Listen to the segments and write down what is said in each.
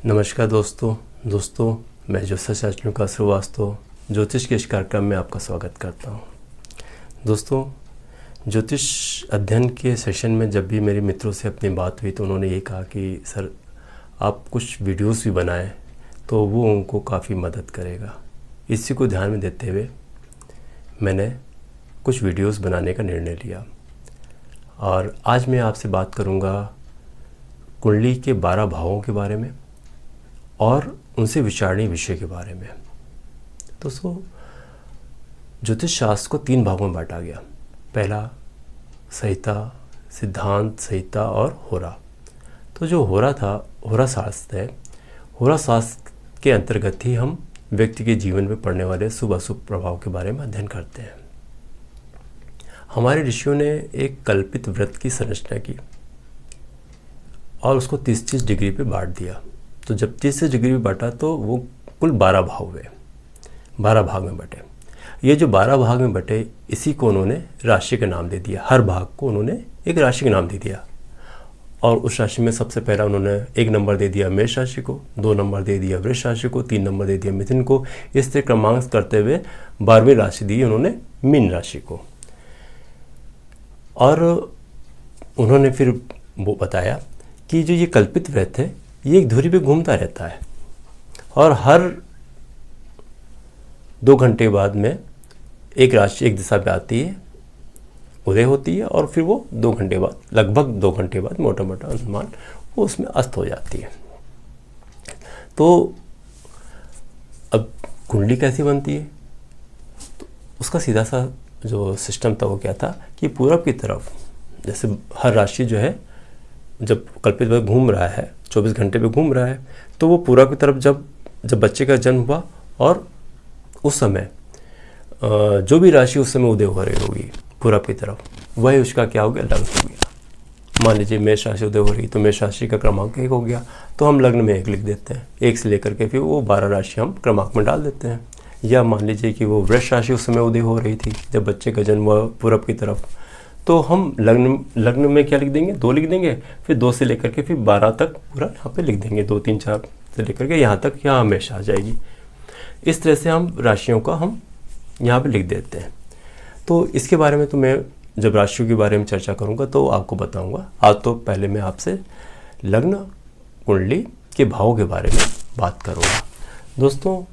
नमस्कार दोस्तों मैं ज्योतिष का श्रीवास्तव ज्योतिष के इस कार्यक्रम में आपका स्वागत करता हूं। दोस्तों, ज्योतिष अध्ययन के सेशन में जब भी मेरे मित्रों से अपनी बात हुई तो उन्होंने ये कहा कि सर आप कुछ वीडियोस भी बनाएं तो वो उनको काफ़ी मदद करेगा। इसी को ध्यान में देते हुए मैंने कुछ वीडियोस बनाने का निर्णय लिया और आज मैं आपसे बात करूँगा कुंडली के 12 भावों के बारे में और उनसे विचारणीय विषय के बारे में। दोस्तों, ज्योतिष शास्त्र को 3 भागों में बांटा गया। पहला संहिता, सिद्धांत, संहिता और होरा। तो जो होरा था, होरा शास्त्र है, होरा शास्त्र के अंतर्गत ही हम व्यक्ति के जीवन में पड़ने वाले शुभ अशुभ प्रभाव के बारे में अध्ययन करते हैं। हमारे ऋषियों ने एक कल्पित व्रत की संरचना की और उसको 30-30 डिग्री पे बांट दिया। तो जब 30 डिग्री में बांटा तो वो कुल 12 भाव हुए, 12 भाग में बटे। ये जो 12 भाग में बटे, इसी को उन्होंने राशि का नाम दे दिया। हर भाग को उन्होंने एक राशि का नाम दे दिया और उस राशि में सबसे पहला उन्होंने 1 नंबर दे दिया मेष राशि को, 2 नंबर दे दिया वृष राशि को, 3 नंबर दे दिया मिथुन को। इस तरह क्रमांक करते हुए 12वीं राशि दी उन्होंने मीन राशि को। और उन्होंने फिर वो बताया कि जो ये कल्पित व्रत है ये एक धुरी पे घूमता रहता है और हर 2 घंटे बाद में एक राशि एक दिशा पे आती है, उदय होती है और फिर वो 2 घंटे बाद, लगभग 2 घंटे बाद मोटा मोटा अनुमान वो उसमें अस्त हो जाती है। तो अब कुंडली कैसी बनती है? तो उसका सीधा सा जो सिस्टम था वो क्या था कि पूरब की तरफ, जैसे हर राशि जो है जब कल्पित व्रत घूम रहा है, 24 घंटे पे घूम रहा है, तो वो पूरब की तरफ जब बच्चे का जन्म हुआ और उस समय जो भी राशि उस समय उदय हो रही होगी पूरब की तरफ, वही उसका क्या हो गया, लग्न हो गया। मान लीजिए मेष राशि उदय हो रही तो मेष राशि का क्रमांक 1 हो गया, तो हम लग्न में 1 लिख देते हैं। 1 से लेकर के फिर वो 12 राशि हम क्रमांक में डाल देते हैं। या मान लीजिए कि वो वृष राशि उस समय उदय हो रही थी जब बच्चे का जन्म हुआ पूरब की तरफ, तो हम लग्न में क्या लिख देंगे, 2 लिख देंगे। फिर 2 से लेकर के फिर 12 तक पूरा यहाँ पे लिख देंगे। 2, 3, 4 से लेकर के यहाँ तक, यहाँ हमेशा आ जाएगी। इस तरह से हम राशियों का हम यहाँ पे लिख देते हैं। तो इसके बारे में तो मैं जब राशियों के बारे में चर्चा करूँगा तो आपको बताऊँगा। आज तो पहले मैं आपसे लग्न कुंडली के भावों के बारे में बात करूँगा। दोस्तों,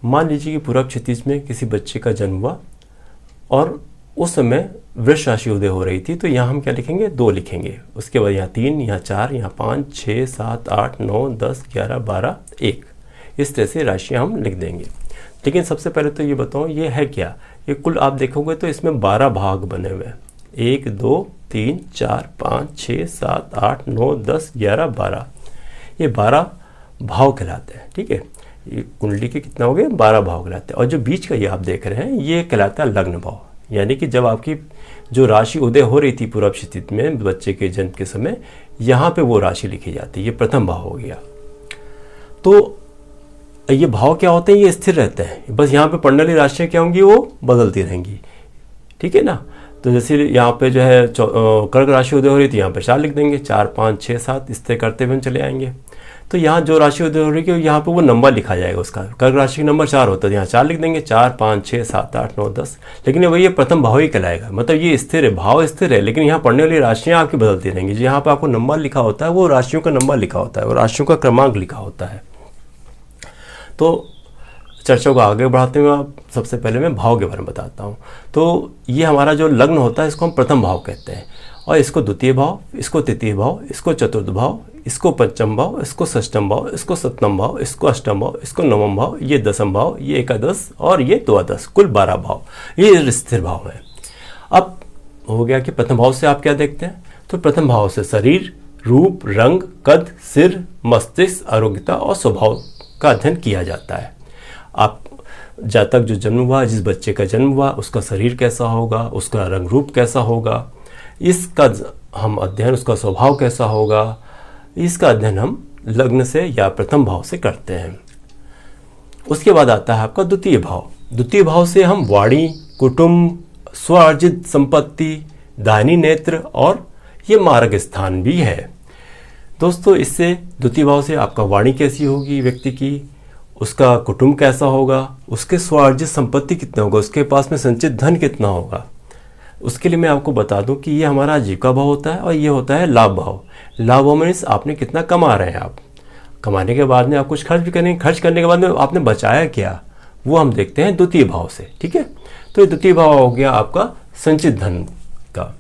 मान लीजिए कि पूरब क्षितिज में किसी बच्चे का जन्म हुआ और उस समय वृष राशि उदय हो रही थी, तो यहाँ हम क्या लिखेंगे, 2 लिखेंगे। उसके बाद यहाँ 3, यहाँ 4, यहाँ 5, 6, 7, 8, 9, 10, 11, 12, 1। इस तरह से राशियाँ हम लिख देंगे। लेकिन सबसे पहले तो ये बताऊँ ये है क्या। ये कुल आप देखोगे तो इसमें 12 भाग बने हुए हैं। 1, 2, 3, 4, 5, 6, 7, 8, 9, 10, 11, 12। ये 12 भाव कहलाते हैं। ठीक है, ये कुंडली के कितना हो गए, 12 भाव कहलाते हैं। और जो बीच का ये आप देख रहे हैं ये कहलाता है लग्न भाव। यानी कि जब आपकी जो राशि उदय हो रही थी पूरब क्षितिज में बच्चे के जन्म के समय, यहाँ पे वो राशि लिखी जाती है। ये प्रथम भाव हो गया। तो ये भाव क्या होते हैं, ये स्थिर रहते हैं। बस यहाँ पे पढ़ने वाली राशियाँ क्या होंगी, वो बदलती रहेंगी। ठीक है ना। तो जैसे यहाँ पे जो है कर्क राशि उदय हो रही थी, यहाँ पे 4 लिख देंगे। 4, 5, 6, 7 इस तरह करते हुए हम चले आएंगे। तो यहाँ जो राशि उदय हो रही है यहाँ पे वो नंबर लिखा जाएगा उसका। कर्क राशि का नंबर 4 होता है, यहाँ 4 लिख देंगे। 4, 5, 6, 7, 8, 9, 10। लेकिन वही ये प्रथम भाव ही कहलाएगा। मतलब ये स्थिर है, भाव स्थिर है, लेकिन यहाँ पढ़ने वाली राशियाँ आपकी बदलती रहेंगी। जो यहाँ पे आपको नंबर लिखा होता है वो राशियों का नंबर लिखा होता है और राशियों का क्रमांक लिखा होता है। तो चर्चा को आगे बढ़ाते हुए आप सबसे पहले मैं भाव के बारे में बताता हूँ। तो ये हमारा जो लग्न होता है इसको हम प्रथम भाव कहते हैं, और इसको द्वितीय भाव, इसको तृतीय भाव, इसको चतुर्थ भाव, इसको पंचम भाव, इसको षष्ठम भाव, इसको सप्तम भाव, इसको अष्टम भाव, इसको नवम भाव, ये दसम भाव, ये एकादश और ये द्वादश, कुल 12 भाव। ये स्थिर भाव है। अब हो गया कि प्रथम भाव से आप क्या देखते हैं, तो प्रथम भाव से शरीर, रूप, रंग, कद, सिर, मस्तिष्क, आरोग्यता और स्वभाव का अध्ययन किया जाता है। आप जातक जो जन्म हुआ, जिस बच्चे का जन्म हुआ, उसका शरीर कैसा होगा, उसका रंग रूप कैसा होगा, इसका हम अध्ययन, उसका स्वभाव कैसा होगा, इसका अध्ययन हम लग्न से या प्रथम भाव से करते हैं। उसके बाद आता है आपका द्वितीय भाव। द्वितीय भाव से हम वाणी, कुटुंब, स्वार्जित संपत्ति, दाहिनी नेत्र और ये मार्ग स्थान भी है। दोस्तों इससे द्वितीय भाव से आपका वाणी कैसी होगी व्यक्ति की, उसका कुटुंब कैसा होगा, उसके स्वार्जित संपत्ति कितना होगा, उसके पास में संचित धन कितना होगा। उसके लिए मैं आपको बता दूं कि ये हमारा आजीविका भाव होता है और ये होता है लाभ भाव। लाभ भाव मीन्स आपने कितना कमा रहे हैं, आप कमाने के बाद में आप कुछ खर्च भी करेंगे, खर्च करने के बाद में आपने बचाया क्या, वो हम देखते हैं द्वितीय भाव से। ठीक है, तो ये द्वितीय भाव हो गया आपका संचित धन का।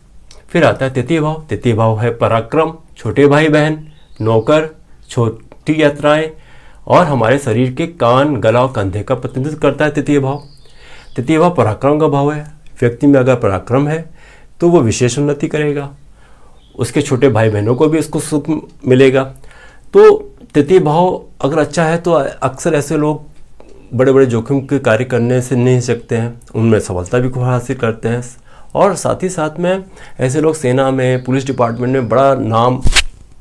फिर आता है तृतीय भाव। तृतीय भाव है पराक्रम, छोटे भाई बहन, नौकर, छोटी यात्राएं और हमारे शरीर के कान, गला और कंधे का प्रतिनिधित्व करता है तृतीय भाव। तृतीय भाव पराक्रम का भाव है। व्यक्ति में अगर पराक्रम है तो वो विशेष उन्नति करेगा, उसके छोटे भाई बहनों को भी उसको सुख मिलेगा। तो तृतीय भाव अगर अच्छा है तो अक्सर ऐसे लोग बड़े बड़े जोखिम के कार्य करने से नहीं सकते हैं, उनमें सफलता भी खूब हासिल करते हैं। और साथ ही साथ में ऐसे लोग सेना में, पुलिस डिपार्टमेंट में बड़ा नाम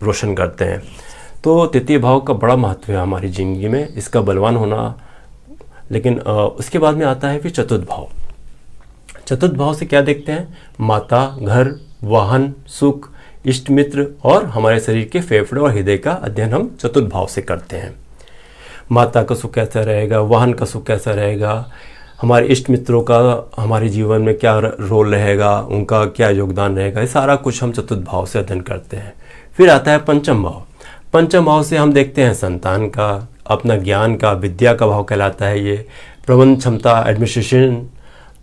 रोशन करते हैं। तो तृतीय भाव का बड़ा महत्व है हमारी ज़िंदगी में, इसका बलवान होना। लेकिन उसके बाद में आता है फिर चतुर्थ भाव। चतुर्थ भाव से क्या देखते हैं, माता, घर, वाहन, सुख, इष्ट मित्र और हमारे शरीर के फेफड़े और हृदय का अध्ययन हम चतुर्थ भाव से करते हैं। माता का सुख कैसा रहेगा, वाहन का सुख कैसा रहेगा, हमारे इष्ट मित्रों का हमारे जीवन में क्या रोल रहेगा, उनका क्या योगदान रहेगा, ये सारा कुछ हम चतुर्थ भाव से अध्ययन करते हैं। फिर आता है पंचम भाव। पंचम भाव से हम देखते हैं संतान का, अपना ज्ञान का, विद्या का भाव कहलाता है ये, प्रबंध क्षमता, एडमिनिस्ट्रेशन,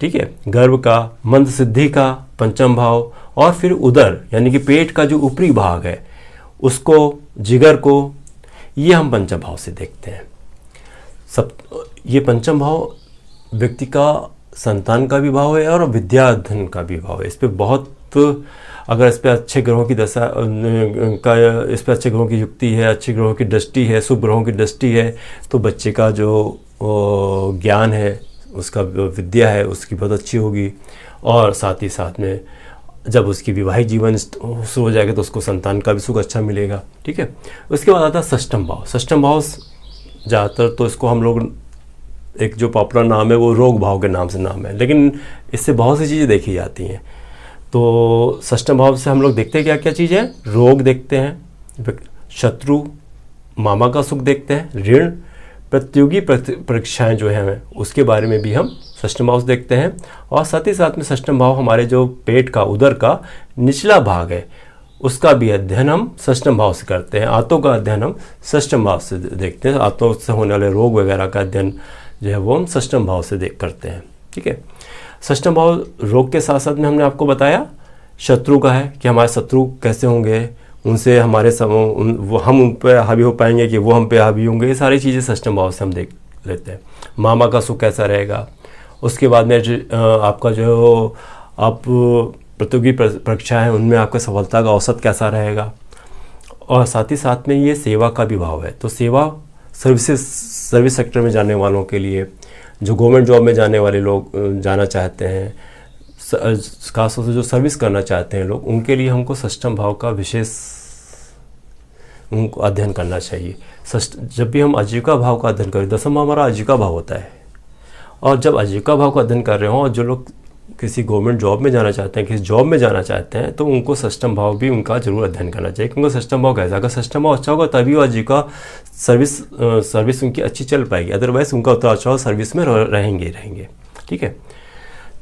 ठीक है, गर्व का, मंद सिद्धि का पंचम भाव। और फिर उदर यानी कि पेट का जो ऊपरी भाग है उसको, जिगर को, ये हम पंचम भाव से देखते हैं। सब ये पंचम भाव व्यक्ति का संतान का भी भाव है और विद्या अध्ययन का भी भाव है। इस पे बहुत, अगर इस पे अच्छे ग्रहों की दशा का, इस पे अच्छे ग्रहों की युक्ति है, अच्छे ग्रहों की दृष्टि है, शुभ ग्रहों की दृष्टि है, तो बच्चे का जो ज्ञान है, उसका विद्या है, उसकी बहुत अच्छी होगी। और साथ ही साथ में जब उसकी वैवाहिक जीवन शुरू हो जाएगा तो उसको संतान का भी सुख अच्छा मिलेगा। ठीक है, उसके बाद आता है षष्ठम भाव। षष्ठम भाव ज़्यादातर तो इसको हम लोग, एक जो पॉपुलर नाम है वो रोग भाव के नाम से नाम है, लेकिन इससे बहुत सी चीज़ें देखी जाती हैं। तो षष्ठम भाव से हम लोग देखते हैं क्या क्या चीज़ है, रोग देखते हैं, शत्रु, मामा का सुख देखते हैं, ऋण, प्रतियोगी परीक्षाएं जो हैं उसके बारे में भी हम षष्ठम भाव से देखते हैं। और साथ ही साथ में षष्ठम भाव हमारे जो पेट का, उदर का निचला भाग है, उसका भी अध्ययन हम षष्ठम भाव से करते हैं। आंतों का अध्ययन हम षष्ठम भाव से देखते हैं। आंतों से होने वाले रोग वगैरह का अध्ययन जो है वो हम षष्ठम भाव से करते हैं। ठीक है, षष्ठम भाव रोग के साथ साथ में हमने आपको बताया शत्रु का है कि हमारे शत्रु कैसे होंगे, उनसे हमारे हम उन पर हावी हो पाएंगे कि वो हम पे हावी होंगे, ये सारी चीज़ें षष्ठम भाव से हम देख लेते हैं। मामा का सुख कैसा रहेगा, उसके बाद में आपका जो आप प्रतियोगी परीक्षा है उनमें आपका सफलता का औसत कैसा रहेगा। और साथ ही साथ में ये सेवा का भी भाव है। तो सेवा, सर्विस सेक्टर में जाने वालों के लिए, जो गवर्नमेंट जॉब में जाने वाले लोग जाना चाहते हैं, खासतौर से जो सर्विस करना चाहते हैं लोग, उनके लिए हमको षष्ठम भाव का विशेष उनको अध्ययन करना चाहिए। जब भी हम आजीविका भाव का अध्ययन करें, दसम भाव हमारा आजीविका भाव होता है, और जब आजीविका भाव का अध्ययन कर रहे हों और जो लोग किसी गवर्नमेंट जॉब में जाना चाहते हैं, किसी जॉब में जाना चाहते हैं, तो उनको षष्ठम भाव भी उनका जरूर अध्ययन करना चाहिए। क्योंकि षष्ठम भाव कैसा, अगर षष्ठम भाव अच्छा होगा तभी वो आजीविका सर्विस उनकी अच्छी चल पाएगी, अदरवाइज उनका उतना अच्छा सर्विस में रहेंगे। ठीक है,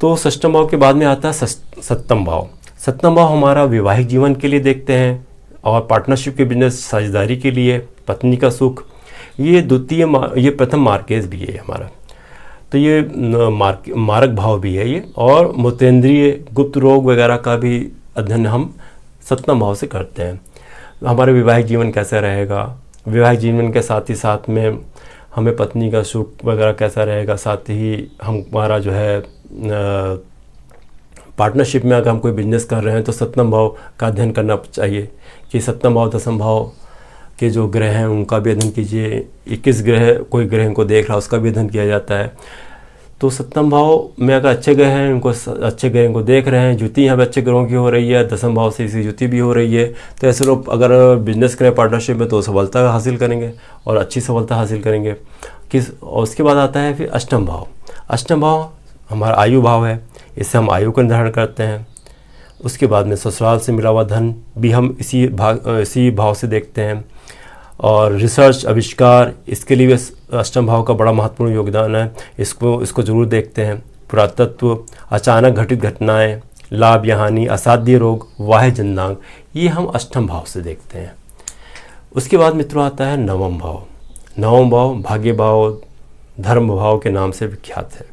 तो षष्ठम भाव के बाद में आता है सप्तम भाव। सप्तम भाव हमारा वैवाहिक जीवन के लिए देखते हैं और पार्टनरशिप के बिजनेस, साझेदारी के लिए, पत्नी का सुख। ये प्रथम मार्केज भी है हमारा, तो ये मारक भाव भी है ये। और मूत्रेंद्रिय, गुप्त रोग वगैरह का भी अध्ययन हम सप्तम भाव से करते हैं। हमारे वैवाहिक जीवन कैसा रहेगा, वैवाहिक जीवन के साथ ही साथ में हमें पत्नी का सुख वगैरह कैसा रहेगा, साथ ही हमारा जो है पार्टनरशिप में अगर हम कोई बिजनेस कर रहे हैं तो सप्तम भाव का अध्ययन करना चाहिए कि सप्तम भाव दसम भाव के जो ग्रह हैं उनका भी अध्ययन कीजिए। 21 ग्रह, कोई ग्रह को देख रहा है उसका भी अध्ययन किया जाता है। तो सप्तम भाव में अगर अच्छे ग्रह हैं, उनको अच्छे ग्रह को देख रहे हैं, युति यहाँ पर अच्छे ग्रहों की हो रही है, दसम भाव से इसी युति भी हो रही है, तो ऐसे लोग अगर बिजनेस करें पार्टनरशिप में तो सफलता हासिल करेंगे और अच्छी सफलता हासिल करेंगे। और उसके बाद आता है फिर अष्टम भाव। अष्टम भाव हमारा आयु भाव है, इससे हम आयु का निर्धारण करते हैं। उसके बाद में ससुराल से मिला हुआ धन भी हम इसी भाव से देखते हैं। और रिसर्च, आविष्कार, इसके लिए भी अष्टम भाव का बड़ा महत्वपूर्ण योगदान है, इसको जरूर देखते हैं। पुरातत्व, अचानक घटित घटनाएं, लाभ या हानि, असाध्य रोग, वाह्य जननांग, ये हम अष्टम भाव से देखते हैं। उसके बाद मित्रों आता है नवम भाव। नवम भाव भाग्य भाव, धर्म भाव के नाम से विख्यात है।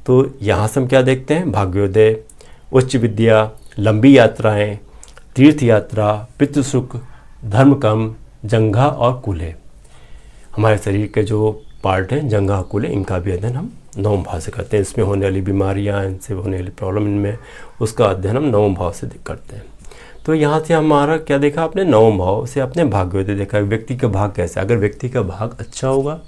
तो यहाँ से हम क्या देखते हैं? भाग्योदय, उच्च विद्या, लंबी यात्राएं, तीर्थ यात्रा, पितृसुख, धर्म कम, जंघा और कूल्हे। हमारे शरीर के जो पार्ट हैं जंघा कूल्हे, इनका भी अध्ययन हम नवम भाव से करते हैं। इसमें होने वाली बीमारियां, इनसे होने वाली प्रॉब्लम, इनमें उसका अध्ययन हम नवम भाव से करते हैं। तो यहाँ से हमारा क्या देखा आपने? नवम भाव से अपने भाग्योदय देखा, व्यक्ति का भाग कैसा। अगर व्यक्ति का भाग अच्छा होगा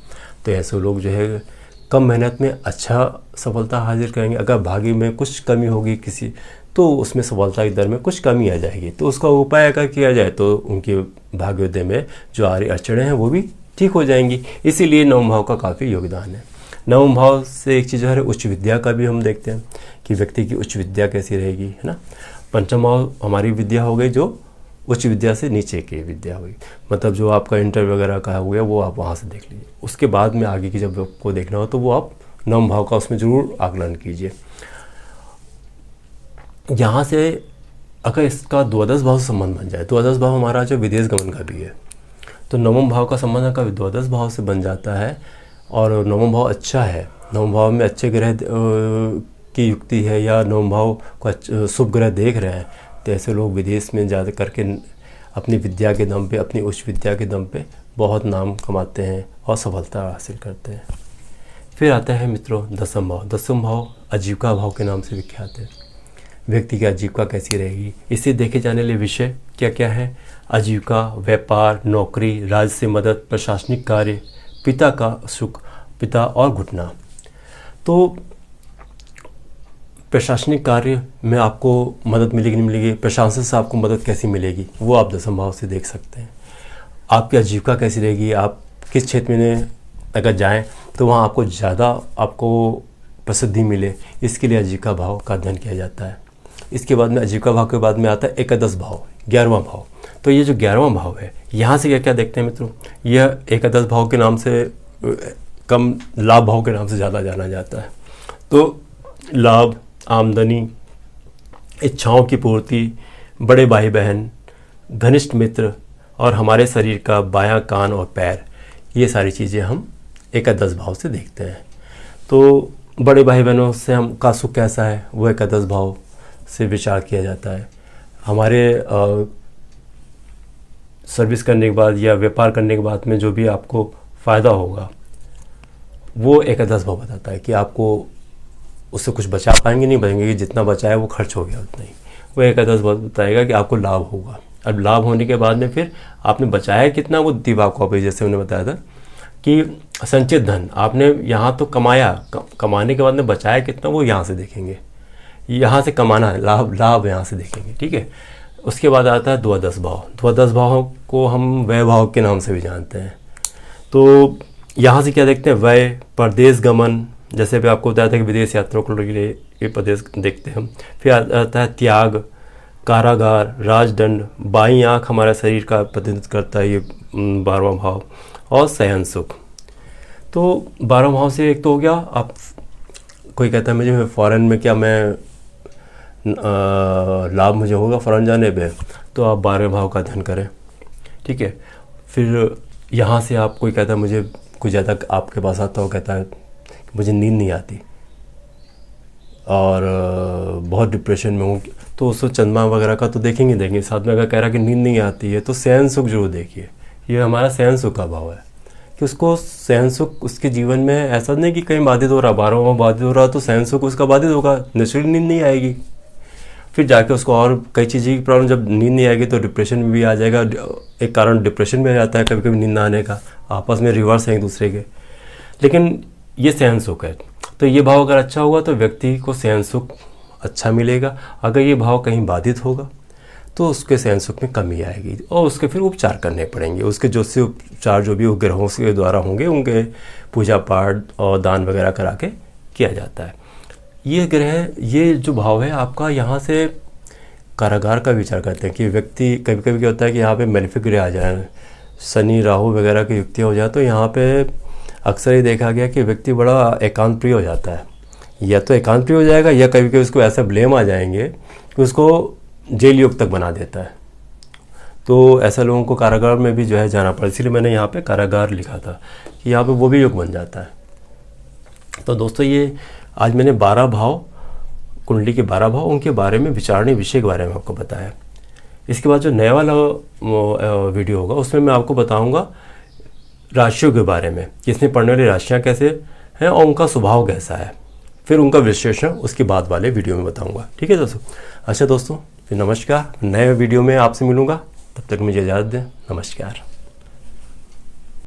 तो ऐसे लोग जो है कम मेहनत में अच्छा सफलता हासिल करेंगे। अगर भाग्य में कुछ कमी होगी किसी, तो उसमें सफलता की दर में कुछ कमी आ जाएगी। तो उसका उपाय अगर किया जाए तो उनके भाग्योदय में जो आ रही अड़चनें हैं वो भी ठीक हो जाएंगी। इसीलिए नवम भाव का काफ़ी योगदान है। नवम भाव से एक चीज़ है उच्च विद्या का भी हम देखते हैं कि व्यक्ति की उच्च विद्या कैसी रहेगी, है ना। पंचम भाव हमारी विद्या हो गई जो उच्च विद्या से नीचे की विद्या हुई, मतलब जो आपका इंटर वगैरह का हो गया वो आप वहाँ से देख लीजिए। उसके बाद में आगे की जब आपको देखना हो तो वो आप नवम भाव का उसमें ज़रूर आकलन कीजिए। यहाँ से अगर इसका द्वादश भाव से संबंध बन जाए, द्वादश भाव हमारा जो विदेश गमन का भी है, तो नवम भाव का संबंध अगर द्वादश भाव से बन जाता है और नवम भाव अच्छा है, नवम भाव में अच्छे ग्रह की युक्ति है या नवम भाव को शुभ ग्रह देख रहे हैं, तो ऐसे लोग विदेश में ज़्यादा करके अपनी विद्या के दम पे, अपनी उच्च विद्या के दम पे बहुत नाम कमाते हैं और सफलता हासिल करते हैं। फिर आता है मित्रों दसम भाव। दसम भाव आजीविका भाव के नाम से विख्यात है। व्यक्ति की आजीविका कैसी रहेगी, इसे देखे जाने वाले विषय क्या क्या है? आजीविका, व्यापार, नौकरी, राज्य से मदद, प्रशासनिक कार्य, पिता का सुख, पिता और घुटना। तो प्रशासनिक कार्य में आपको मदद मिलेगी नहीं मिलेगी, प्रशासन से आपको मदद कैसी मिलेगी, वो आप दसम भाव से देख सकते हैं। आपकी आजीविका कैसी रहेगी, आप किस क्षेत्र में अगर जाएं तो वहाँ आपको ज़्यादा प्रसिद्धि मिले, इसके लिए आजीविका भाव का अध्ययन किया जाता है। इसके बाद में आजीविका भाव के बाद में आता है एकादश भाव, 11वां भाव। तो ये जो 11वां भाव है, यहाँ से क्या क्या देखते हैं मित्रों? यह एकादश भाव के नाम से कम लाभ भाव के नाम से ज़्यादा जाना जाता है। तो लाभ, आमदनी, इच्छाओं की पूर्ति, बड़े भाई बहन, घनिष्ठ मित्र और हमारे शरीर का बायां कान और पैर, ये सारी चीज़ें हम एकादश भाव से देखते हैं। तो बड़े भाई बहनों से हम का सुख कैसा है, वो एकादश भाव से विचार किया जाता है। हमारे सर्विस करने के बाद या व्यापार करने के बाद में जो भी आपको फ़ायदा होगा, वो एकादश भाव बताता है कि आपको उससे कुछ बचा पाएंगे नहीं बचेंगे, कि जितना बचाया वो खर्च हो गया उतना ही। वो एकादश भाव बताएगा कि आपको लाभ होगा। अब लाभ होने के बाद में फिर आपने बचाया कितना, वो दिमाग को आप जैसे उन्होंने बताया था कि संचित धन आपने यहाँ तो कमाया, कमाने के बाद में बचाया कितना, वो यहाँ से देखेंगे। यहाँ से कमाना है, लाभ यहाँ से देखेंगे, ठीक है। उसके बाद आता है द्वादश भाव। द्वादश भाव को हम व्यय भाव के नाम से भी जानते हैं। तो यहाँ से क्या देखते हैं? व्यय, परदेश गमन, जैसे भी आपको बताया था कि विदेश यात्रा के लिए ये प्रदेश देखते हैं हम। फिर आता है त्याग, कारागार, राजदंड, बाईं आँख हमारे शरीर का प्रतिनिधित्व करता है, ये 12वां भाव, और शयन सुख। तो 12वां भाव से एक तो हो गया, आप कोई कहता है मुझे फॉरेन में क्या मैं लाभ मुझे होगा फॉरेन जाने पे, तो आप 12वें भाव का अध्ययन करें, ठीक है। फिर यहाँ से आप कोई कहता है मुझे कुछ ज़्यादा आपके पास आता हो, कहता है मुझे नींद नहीं आती और बहुत डिप्रेशन में हूँ, तो उसको चंद्रमा वगैरह का तो देखेंगे। साथ में अगर कह रहा कि नींद नहीं आती है तो शयन सुख जरूर देखिए। ये हमारा शयन सुख का भाव है कि उसको शयन सुख उसके जीवन में ऐसा नहीं कि कहीं बाधित हो रहा, 12वां बाधित हो रहा तो शयन सुख उसका बाधित होगा, नेचुरली नींद नहीं आएगी। फिर जाके उसको और कई चीज़ें की प्रॉब्लम, जब नींद नहीं आएगी तो डिप्रेशन में भी आ जाएगा। एक कारण डिप्रेशन में आ जाता है कभी कभी नींद ना आने का, आपस में रिवर्स हैं एक दूसरे के। लेकिन ये शयन सुख है, तो ये भाव अगर अच्छा होगा तो व्यक्ति को शयन सुख अच्छा मिलेगा। अगर ये भाव कहीं बाधित होगा तो उसके शयन सुख में कमी आएगी और उसके फिर उपचार करने पड़ेंगे। उसके जो से उपचार जो भी ग्रहों के द्वारा होंगे, उनके पूजा पाठ और दान वगैरह करा के किया जाता है। ये ग्रह, ये जो भाव है आपका, यहाँ से कारागार का विचार करते हैं कि व्यक्ति कभी कभी क्या होता है कि यहाँ पे मेलेफिक ग्रह आ जाए, शनि राहु वगैरह की युक्तियाँ हो जाए, तो यहाँ पे अक्सर ये देखा गया कि व्यक्ति बड़ा एकांत प्रिय हो जाता है। या तो एकांत प्रिय हो जाएगा या कभी कभी उसको ऐसा ब्लेम आ जाएंगे कि उसको जेल युग तक बना देता है। तो ऐसा लोगों को कारागार में भी जो है जाना पड़ा, इसीलिए मैंने यहाँ पे कारागार लिखा था कि यहाँ पे वो भी युग बन जाता है। तो दोस्तों ये आज मैंने 12 भाव, कुंडली के 12 भाव, उनके बारे में, विचारणीय विषय के बारे में आपको बताया। इसके बाद जो नया वाला वीडियो होगा उसमें मैं आपको बताऊंगा राशियों के बारे में कि इसमें पढ़ने वाली राशियाँ कैसे हैं और उनका स्वभाव कैसा है, फिर उनका विश्लेषण उसके बाद वाले वीडियो में बताऊंगा। ठीक है दोस्तों। अच्छा दोस्तों, फिर नमस्कार, नए वीडियो में आपसे मिलूँगा, तब तक मुझे इजाज़त दें। नमस्कार।